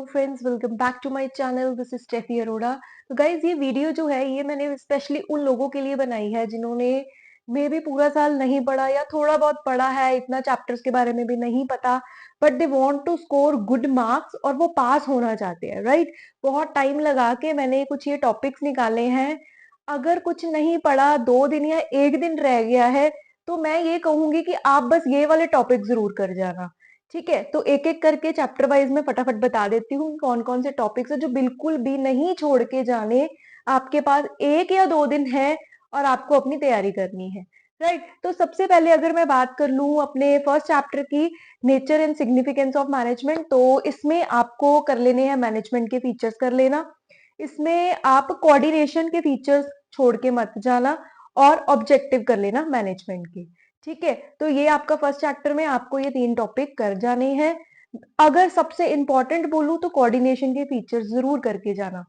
Friends, welcome back to my channel. This is Steffi Arora. तो guys, ये video जो है ये मैंने स्पेशली उन लोगों के लिए बनाई है जिन्होंने मे भी पूरा साल नहीं पढ़ा या थोड़ा बहुत पढ़ा है, इतना चैप्टर्स के बारे में भी नहीं पता, but they want to score good marks और वो पास होना चाहते हैं, राइट। बहुत टाइम लगा के मैंने कुछ ये टॉपिक्स निकाले हैं। अगर कुछ नहीं पढ़ा, 2 दिन या 1 दिन रह गया है, तो मैं ये कहूंगी कि आप बस ये वाले टॉपिक जरूर कर जाना। ठीक है, तो एक एक करके चैप्टर वाइज में फटाफट बता देती हूँ कौन कौन से टॉपिक्स है जो बिल्कुल भी नहीं छोड़ के जाने। आपके पास 1 या 2 दिन है और आपको अपनी तैयारी करनी है, राइट। तो सबसे पहले अगर मैं बात कर लूँ अपने फर्स्ट चैप्टर की, nature and significance of management, तो इसमें आपको कर लेने हैं मैनेजमेंट के फीचर्स कर लेना। इसमें आप कोऑर्डिनेशन के फीचर्स छोड़ के मत जाना और ऑब्जेक्टिव कर लेना मैनेजमेंट के। ठीक है, तो ये आपका फर्स्ट चैप्टर में आपको ये 3 टॉपिक कर जाने हैं। अगर सबसे इंपॉर्टेंट बोलूं तो कोऑर्डिनेशन के फीचर्स जरूर करके जाना।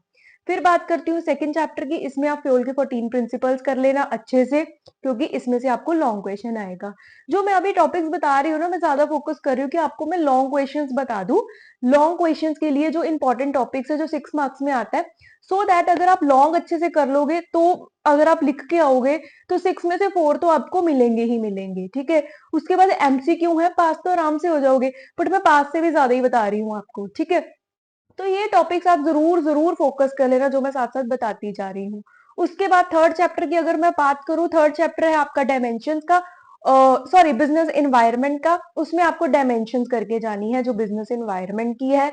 फिर बात करती हूँ सेकंड चैप्टर की। इसमें आप फ्योल के 14 प्रिंसिपल्स कर लेना अच्छे से, क्योंकि इसमें से आपको लॉन्ग क्वेश्चन आएगा। जो मैं अभी टॉपिक्स बता रही हूँ ना, मैं ज्यादा फोकस कर रही हूँ कि आपको मैं लॉन्ग क्वेश्चंस बता दूं। लॉन्ग क्वेश्चंस के लिए जो इंपॉर्टेंट टॉपिक्स है जो 6 मार्क्स में आता है, सो दैट अगर आप लॉन्ग अच्छे से कर लोगे तो अगर आप लिख के आओगे तो 6 में से 4 तो आपको मिलेंगे ही मिलेंगे। ठीक है, उसके बाद एमसीक्यू है, पास तो आराम से हो जाओगे, बट मैं पास से भी ज्यादा ही बता रही हूँ आपको। ठीक है, तो ये टॉपिक्स आप जरूर जरूर फोकस कर लेना जो मैं साथ साथ बताती जा रही हूँ। उसके बाद थर्ड चैप्टर की अगर मैं बात करूँ, थर्ड चैप्टर है आपका डायमेंशंस का, सॉरी बिजनेस एनवायरनमेंट का। उसमें आपको डायमेंशंस करके जानी है जो बिजनेस एनवायरनमेंट की है।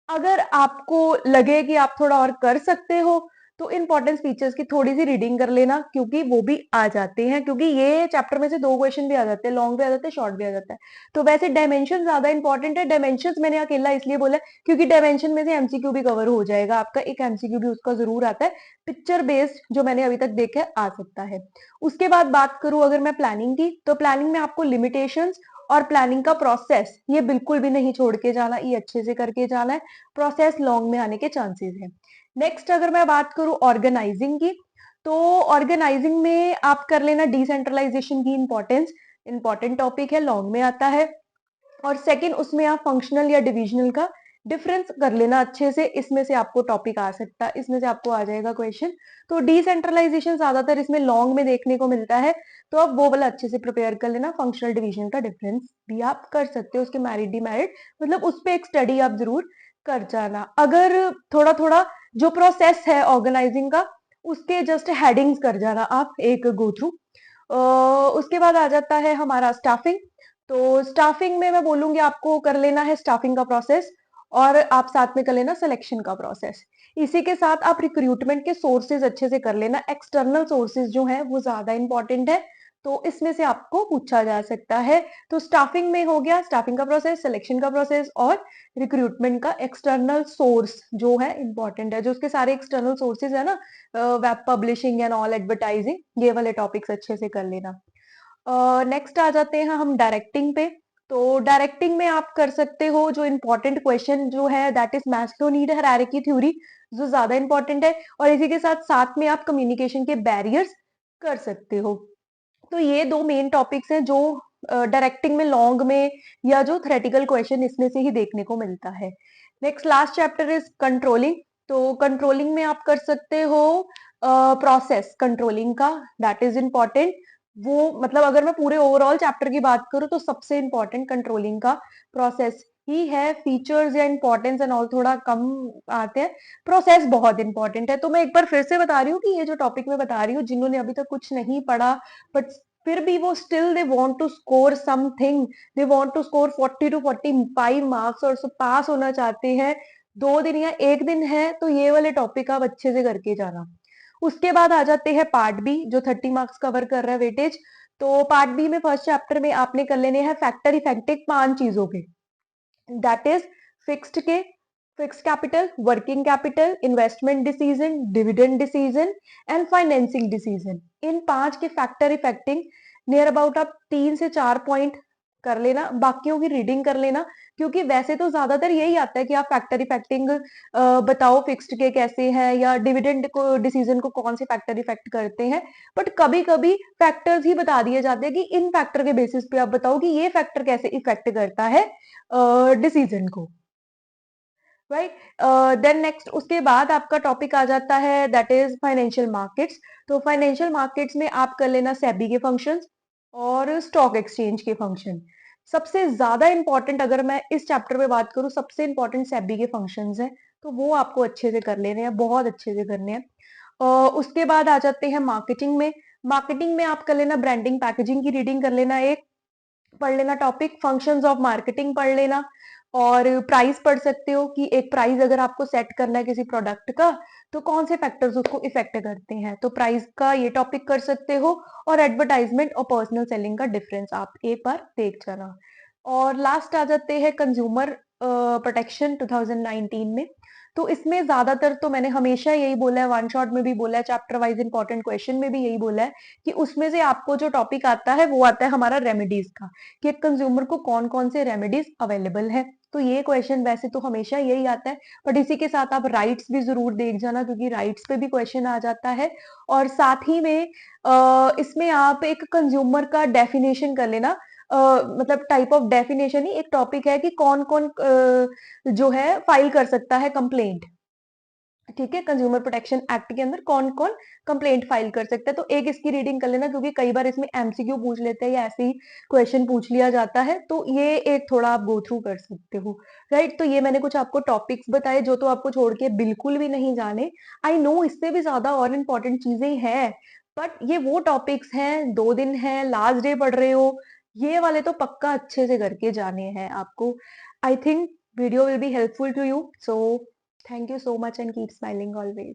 अगर आपको लगे कि आप थोड़ा और कर सकते हो तो इंपॉर्टेंस फीचर्स की थोड़ी सी रीडिंग कर लेना, क्योंकि वो भी आ जाते हैं, क्योंकि ये चैप्टर में से 2 क्वेश्चन भी आ जाते हैं, लॉन्ग भी आ जाते हैं, शॉर्ट भी आ जाता है। तो वैसे डायमेंशन ज्यादा इंपॉर्टेंट है। डायमेंशन मैंने अकेला इसलिए बोला है क्योंकि डायमेंशन में से एमसीक्यू भी कवर हो जाएगा आपका, एक एमसीक्यू भी उसका जरूर आता है, पिक्चर बेस्ड जो मैंने अभी तक देखा है आ सकता है। उसके बाद बात करूं अगर मैं प्लानिंग की, तो प्लानिंग में आपको लिमिटेशंस और प्लानिंग का प्रोसेस ये बिल्कुल भी नहीं छोड़ के जाना, ये अच्छे से करके जाना है। प्रोसेस लॉन्ग में आने के चांसेस हैं। नेक्स्ट अगर मैं बात करूं ऑर्गेनाइजिंग की, तो ऑर्गेनाइजिंग में आप कर लेना डिसेंट्रलाइजेशन की इंपॉर्टेंस। इंपॉर्टेंट टॉपिक है, लॉन्ग में आता है। और सेकंड उसमें आप फंक्शनल या डिविजनल का डिफरेंस कर लेना अच्छे से। इसमें से आपको टॉपिक आ सकता है, इसमें से आपको आ जाएगा क्वेश्चन। तो डिसेंट्रलाइजेशन ज्यादातर इसमें लॉन्ग में देखने को मिलता है, तो आप वो वाला अच्छे से प्रिपेयर कर लेना। फंक्शनल डिवीजन का डिफरेंस भी आप कर सकते हो, उसके मैरिट डिमेरिट, मतलब उस पर एक स्टडी आप जरूर कर जाना। अगर थोड़ा थोड़ा जो प्रोसेस है ऑर्गेनाइजिंग का, उसके जस्ट हेडिंग्स कर जाना आप एक गो थ्रू। उसके बाद आ जाता है हमारा स्टाफिंग। तो स्टाफिंग में मैं बोलूंगी आपको कर लेना है स्टाफिंग का प्रोसेस, और आप साथ में कर लेना सिलेक्शन का प्रोसेस। इसी के साथ आप रिक्रूटमेंट के सोर्सेज अच्छे से कर लेना। एक्सटर्नल सोर्सेज जो है वो ज्यादा इंपॉर्टेंट है, तो इसमें से आपको पूछा जा सकता है। तो स्टाफिंग में हो गया स्टाफिंग का प्रोसेस, सिलेक्शन का प्रोसेस और रिक्रूटमेंट का एक्सटर्नल सोर्स जो है इंपॉर्टेंट है। जो उसके सारे एक्सटर्नल सोर्सेज है ना, web publishing and all, advertising, ये वाले टॉपिक्स अच्छे से कर लेना। नेक्स्ट आ जाते हैं हम डायरेक्टिंग पे। तो डायरेक्टिंग में आप कर सकते हो जो इंपॉर्टेंट क्वेश्चन जो है that is Maslow need hierarchy theory, जो ज्यादा इंपॉर्टेंट है। और इसी के साथ साथ में आप कम्युनिकेशन के बैरियर्स कर सकते हो। तो ये 2 मेन टॉपिक्स हैं जो डायरेक्टिंग में, लॉन्ग में, या जो थ्रेटिकल क्वेश्चन इसमें से ही देखने को मिलता है। Next last chapter is controlling. तो कंट्रोलिंग में आप कर सकते हो प्रोसेस कंट्रोलिंग का, दैट इज इंपॉर्टेंट। वो मतलब अगर मैं पूरे ओवरऑल चैप्टर की बात करूं तो सबसे इंपॉर्टेंट कंट्रोलिंग का प्रोसेस ही है। फीचर्स या इंपॉर्टेंस एंड ऑल थोड़ा कम आते हैं, प्रोसेस बहुत इंपॉर्टेंट है। तो मैं एक बार फिर से बता रही हूँ कि ये जो टॉपिक मैं बता रही हूँ, जिन्होंने अभी तक कुछ नहीं पढ़ा बट फिर भी वो still they want to score something, they want to score 40 to 45 marks और पास होना चाहते हैं, 2 दिन या 1 दिन है, तो ये वाले टॉपिक आप अच्छे से करके जाना। उसके बाद आ जाते हैं पार्ट बी जो 30 मार्क्स कवर कर रहा है वेटेज। तो पार्ट बी में फर्स्ट चैप्टर में आपने कर लेने हैं फैक्टर इफेक्टिव 5 चीजों के, दैट इज फिक्स्ड के, fixed capital, working capital, investment decision, dividend decision and financing decision. इन 5 के फैक्टर इफेक्टिंग नियर अबाउट आप 3 से 4 पॉइंट कर लेना, बाकियों की रीडिंग कर लेना। क्योंकि वैसे तो ज्यादातर यही आता है कि आप फैक्टर इफेक्टिंग बताओ फिक्स्ड के कैसे हैं, या डिविडेंड को डिसीजन को कौन से फैक्टर इफेक्ट करते हैं। बट कभी कभी फैक्टर्स ही बता दिए जाते हैं कि इन फैक्टर के बेसिस पे आप बताओ कि ये फैक्टर कैसे इफेक्ट करता है डिसीजन को। राइट। देन नेक्स्ट उसके बाद आपका टॉपिक आ जाता है दैट इज फाइनेंशियल मार्केट्स। तो फाइनेंशियल मार्केट्स में आप कर लेना सेबी के फंक्शंस और स्टॉक एक्सचेंज के फंक्शन। सबसे ज्यादा इंपॉर्टेंट अगर मैं इस चैप्टर में बात करूं, सबसे इंपॉर्टेंट सेबी के फंक्शंस हैं, तो वो आपको अच्छे से कर लेने हैं, बहुत अच्छे से करने हैं। उसके बाद आ जाते हैं मार्केटिंग में। मार्केटिंग में आप कर लेना ब्रांडिंग पैकेजिंग की रीडिंग कर लेना, एक पढ़ लेना टॉपिक, फंक्शंस ऑफ मार्केटिंग पढ़ लेना, और प्राइस पढ़ सकते हो कि एक प्राइस अगर आपको सेट करना है किसी प्रोडक्ट का, तो कौन से फैक्टर्स उसको इफेक्ट करते हैं, तो प्राइस का ये टॉपिक कर सकते हो। और एडवर्टाइजमेंट और पर्सनल सेलिंग का डिफरेंस आप एक बार देख जाना। और लास्ट आ जाते हैं कंज्यूमर प्रोटेक्शन 2019 में। तो इसमें ज्यादातर तो मैंने हमेशा यही बोला है, वन शॉट में भी बोला है, चैप्टर वाइज इंपॉर्टेंट क्वेश्चन में भी यही बोला है कि उसमें से आपको जो टॉपिक आता है वो आता है हमारा रेमेडीज का, कि एक कंज्यूमर को कौन कौन से रेमेडीज अवेलेबल है। तो ये क्वेश्चन वैसे तो हमेशा यही आता है, बट इसी के साथ आप राइट्स भी जरूर देख जाना, क्योंकि राइट्स पे भी क्वेश्चन आ जाता है। और साथ ही में इसमें आप एक कंज्यूमर का डेफिनेशन कर लेना। मतलब टाइप ऑफ डेफिनेशन ही एक टॉपिक है कि कौन कौन जो है फाइल कर सकता है कंप्लेंट। ठीक है, कंज्यूमर प्रोटेक्शन एक्ट के अंदर कौन कौन कंप्लेंट फाइल कर सकता है, तो एक इसकी रीडिंग कर लेना, क्योंकि कई बार इसमें एमसीक्यू पूछ लेते हैं या ऐसे ही क्वेश्चन पूछ लिया जाता है, तो ये एक थोड़ा आप गो थ्रू कर सकते हो। राइट, तो ये मैंने कुछ आपको टॉपिक्स बताए जो तो आपको छोड़ के बिल्कुल भी नहीं जाने। आई नो इससे भी ज्यादा और इम्पोर्टेंट चीजें हैं, बट ये वो टॉपिक्स हैं, 2 दिन है, लास्ट डे पढ़ रहे हो, ये वाले तो पक्का अच्छे से करके जाने हैं आपको। I think video will be helpful to you. So thank you so much and keep smiling always.